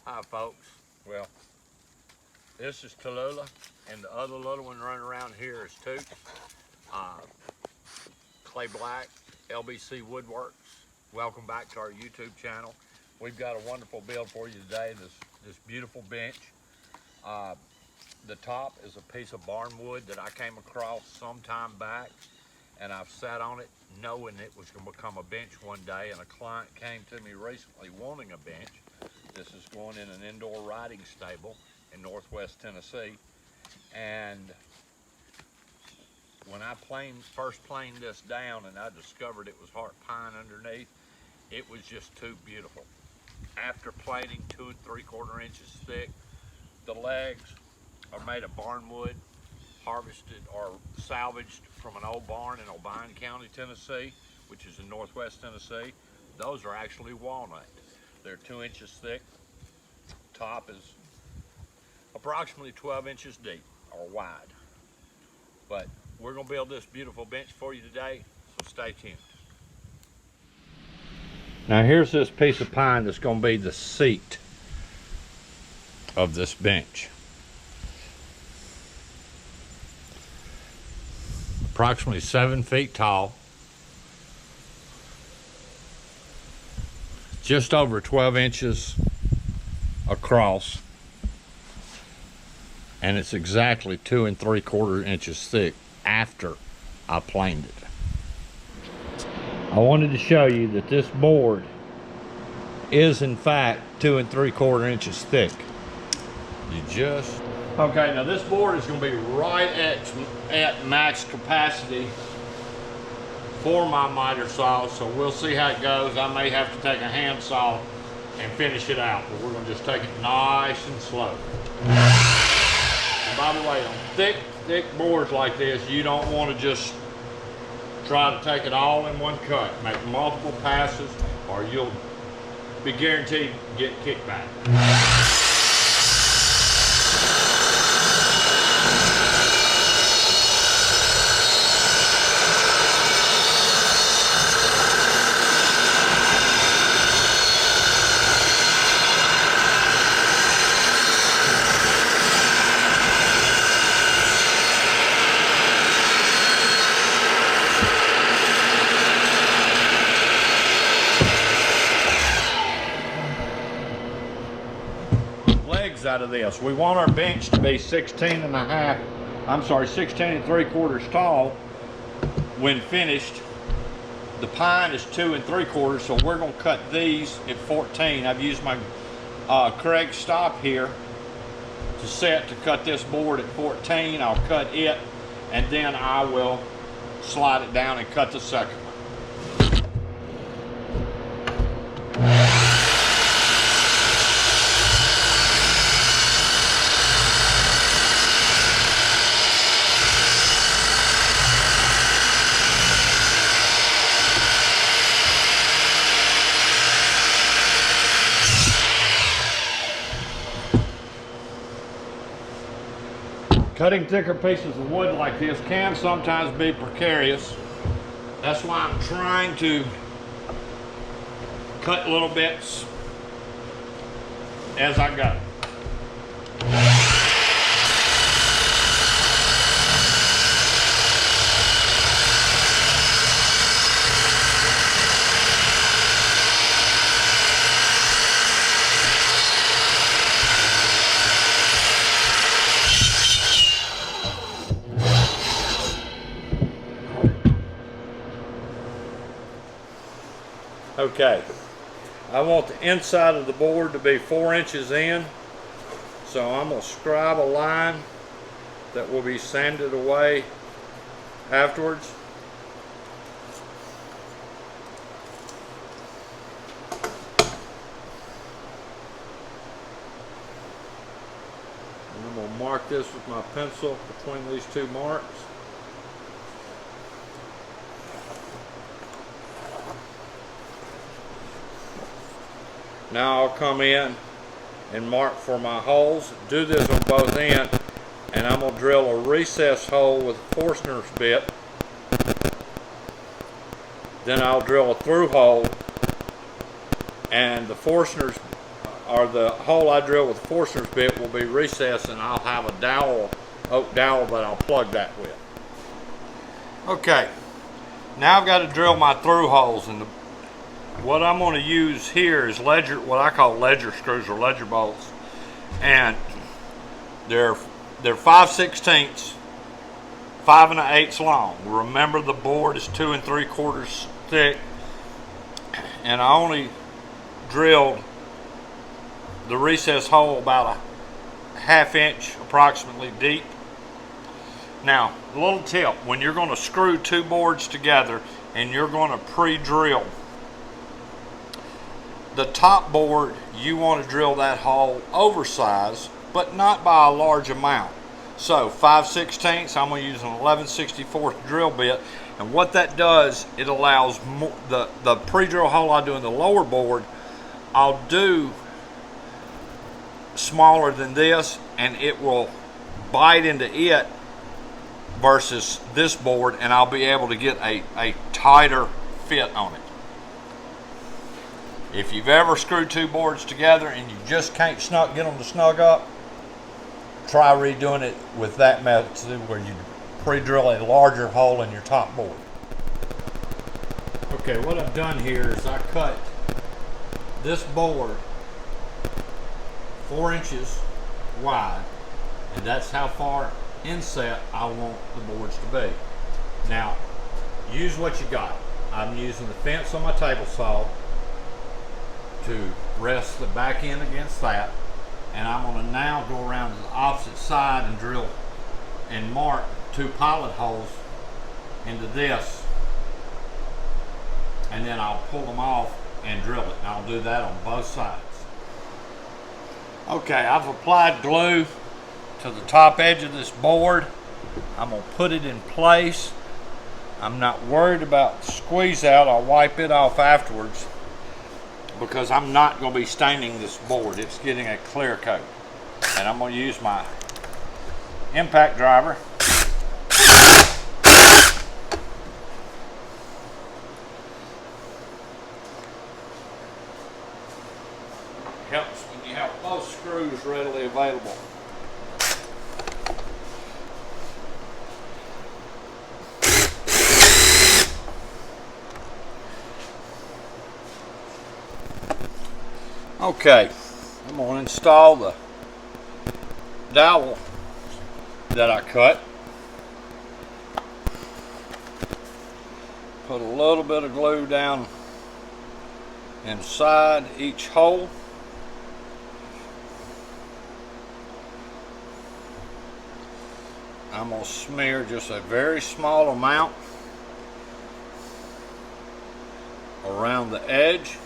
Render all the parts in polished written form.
Hi folks, well this is Tallulah and the other little one running around here is Toots, Clay Black, LBC Woodworks. Welcome back to our YouTube channel. We've got a wonderful build for you today, this beautiful bench. The top is a piece of barnwood that I came across some time back, and I've sat on it knowing it was going to become a bench one day, and a client came to me recently wanting a bench. This is going in an indoor riding stable in Northwest Tennessee, and when I first planed this down and I discovered it was heart pine underneath, it was just too beautiful. After planing 2 3/4 inches thick, the legs are made of barnwood, harvested or salvaged from an old barn in Obion County, Tennessee, which is in Northwest Tennessee. Those are actually walnut. They're 2 inches thick. Top is approximately 12 inches deep or wide. But we're going to build this beautiful bench for you today, so stay tuned. Now here's this piece of pine that's going to be the seat of this bench. Approximately 7 feet tall, just over 12 inches across, and it's exactly 2 3/4 inches thick after I planed it. I wanted to show you that this board is in fact 2 3/4 inches thick. Okay, now this board is going to be right at max capacity for my miter saw, so we'll see how it goes. I may have to take a hand saw and finish it out, but we're going to just take it nice and slow. And by the way, on thick boards like this, you don't want to just try to take it all in one cut. Make multiple passes or you'll be guaranteed to get kickback. Out of this, we want our bench to be 16 3/4 tall when finished. The pine is 2 3/4, so we're going to cut these at 14. I've used my Kreg stop here to set to cut this board at 14. I'll cut it and then I will slide it down and cut the second one. Cutting thicker pieces of wood like this can sometimes be precarious. That's why I'm trying to cut little bits as I go. Okay, I want the inside of the board to be 4 inches in, so I'm going to scribe a line that will be sanded away afterwards. And I'm going to mark this with my pencil between these two marks. Now I'll come in and mark for my holes. Do this on both ends, and I'm going to drill a recess hole with a Forstner's bit. Then I'll drill a through hole, and the Forstner's or the hole I drill with the Forstner's bit will be recessed, and I'll have a dowel, oak dowel that I'll plug that with. Okay, now I've got to drill my through holes, and what I'm going to use here is what I call ledger screws or ledger bolts, and they're 5/16, 5 1/8 long. Remember, the board is 2 3/4 thick, and I only drilled the recess hole about a 1/2 inch approximately deep. Now, a little tip: when you're going to screw two boards together and you're going to pre-drill the top board, you want to drill that hole oversized, but not by a large amount. So 5/16, I'm going to use an 11/64 drill bit, and what that does, it allows more, the pre-drill hole I do in the lower board, I'll do smaller than this, and it will bite into it versus this board, and I'll be able to get a tighter fit on it. If you've ever screwed two boards together and you just can't get them to snug up, try redoing it with that method where you pre-drill a larger hole in your top board. Okay, what I've done here is I cut this board 4 inches wide, and that's how far inset I want the boards to be. Now, use what you got. I'm using the fence on my table saw to rest the back end against that, and I'm going to now go around to the opposite side and drill and mark 2 pilot holes into this, and then I'll pull them off and drill it, and I'll do that on both sides. Okay, I've applied glue to the top edge of this board. I'm going to put it in place. I'm not worried about the squeeze out. I'll wipe it off afterwards because I'm not going to be staining this board. It's getting a clear coat. And I'm going to use my impact driver. Helps when you have both screws readily available. Okay, I'm going to install the dowel that I cut. Put a little bit of glue down inside each hole. I'm going to smear just a very small amount around the edge.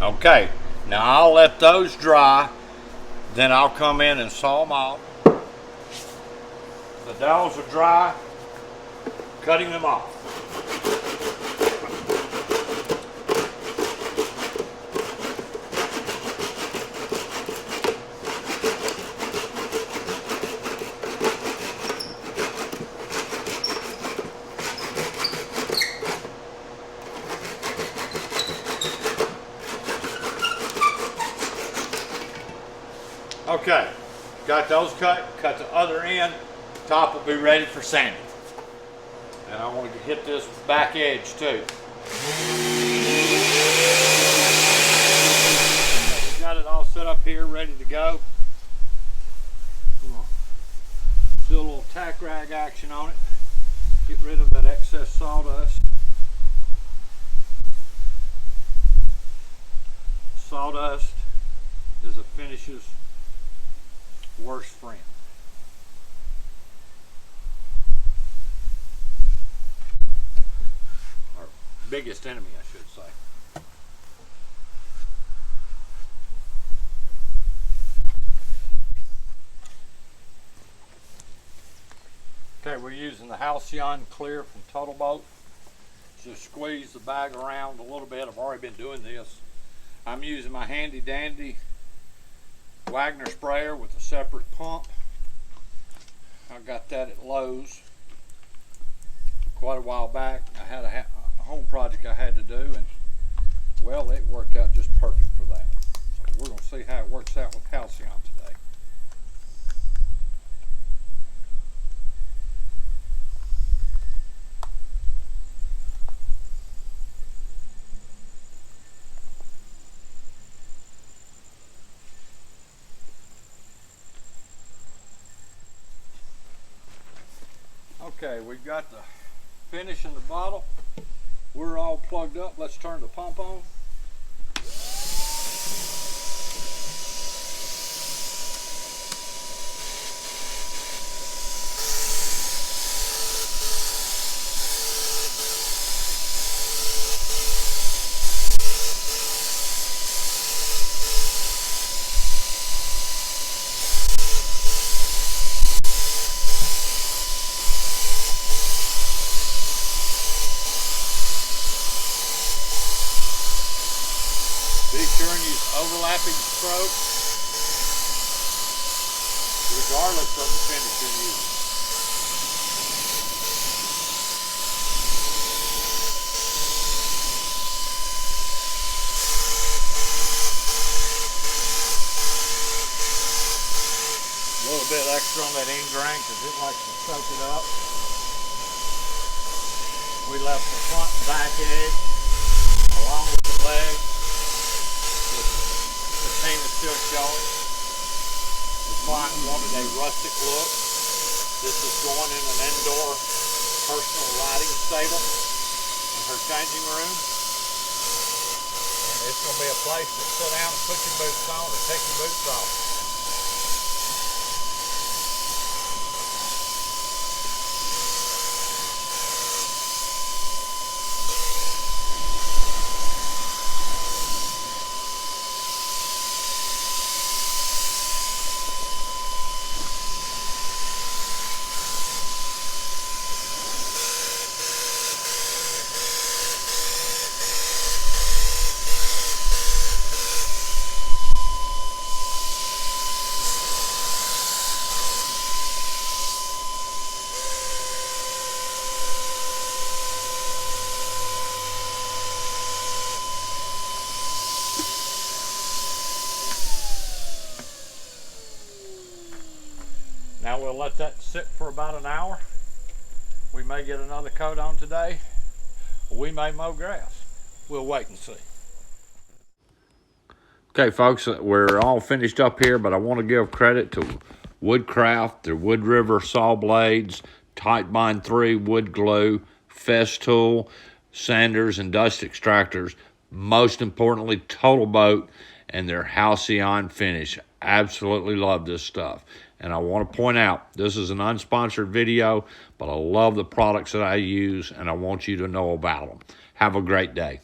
Okay, now I'll let those dry, then I'll come in and saw them off. The dowels are dry, cutting them off. Okay, got those cut the other end, top will be ready for sanding. And I want to hit this back edge too. We've got it all set up here, ready to go. Do a little tack rag action on it, get rid of that excess sawdust. Sawdust is a finisher's worst friend. Our biggest enemy, I should say. Okay, we're using the Halcyon Clear from Titebond. Just squeeze the bag around a little bit. I've already been doing this. I'm using my handy dandy Wagner sprayer with a separate pump. I got that at Lowe's quite a while back. I had a home project I had to do, and well, it worked out just perfect for that. So we're going to see how it works out with Halcyon today. Okay, we've got the finish in the bottle. We're all plugged up. Let's turn the pump on. Be sure and use overlapping strokes, regardless of the finish you're using. A little bit extra on that ink drain because it likes to soak it up. We left the front and back edge along with the leg. The paint is still showing. The client wanted a rustic look. This is going in an indoor personal lighting stable in her changing room. And it's going to be a place to sit down and put your boots on or take your boots off. Now we'll let that sit for about an hour. We may get another coat on today. We may mow grass. We'll wait and see. Okay, folks, we're all finished up here, but I want to give credit to Woodcraft, their WoodRiver saw blades, Titebond III wood glue, Festool, sanders, and dust extractors. Most importantly, Titebond and their Halcyon finish. Absolutely love this stuff. And I want to point out, this is an unsponsored video, but I love the products that I use, and I want you to know about them. Have a great day.